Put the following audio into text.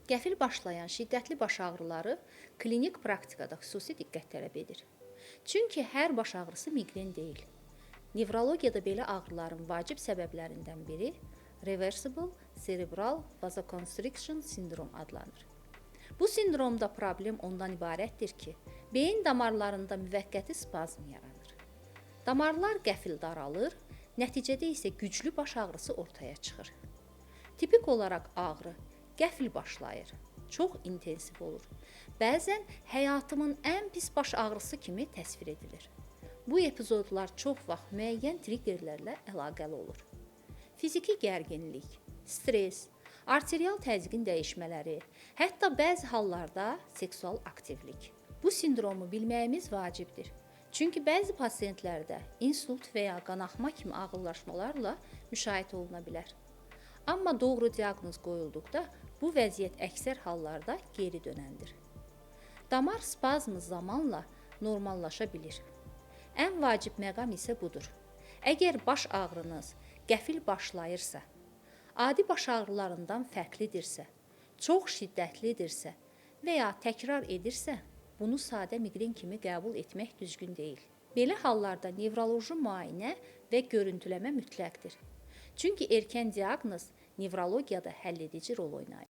Qəfil başlayan şiddətli baş ağrıları klinik praktikada xüsusi diqqət tələb edir. Çünki hər baş ağrısı miqren deyil. Nevrologiyada belə ağrıların vacib səbəblərindən biri reversible cerebral vasoconstriction sindrom adlanır. Bu sindromda problem ondan ibarətdir ki, beyin damarlarında müvəqqəti spazm yaranır. Damarlar qəfil daralır, nəticədə isə güclü baş ağrısı ortaya çıxır. Tipik olaraq ağrı qəfil başlayır, çox intensiv olur. Bəzən həyatımın ən pis baş ağrısı kimi təsvir edilir. Bu epizodlar çox vaxt müəyyən triggerlərlə əlaqəli olur. Fiziki gərginlik, stress, arterial təzyiqin dəyişmələri, hətta bəzi hallarda seksual aktivlik. Bu sindromu bilməyimiz vacibdir. Çünki bəzi pasientlərdə insult və ya qanaxma kimi ağırlaşmalarla müşahidə oluna bilər. Amma doğru diaqnoz qoyulduqda bu vəziyyət əksər hallarda geri dönəndir. Damar spazmı zamanla normallaşa bilir. Ən vacib məqam isə budur. Əgər baş ağrınız qəfil başlayırsa, adi baş ağrılarından fərqlidirsə, çox şiddətlidirsə və ya təkrar edirsə, bunu sadə miqren kimi qəbul etmək düzgün deyil. Belə hallarda nevroloji müayinə və görüntüləmə mütləqdir. Çünki erkən diaqnoz nevrologiyada həlledici rol oynayır.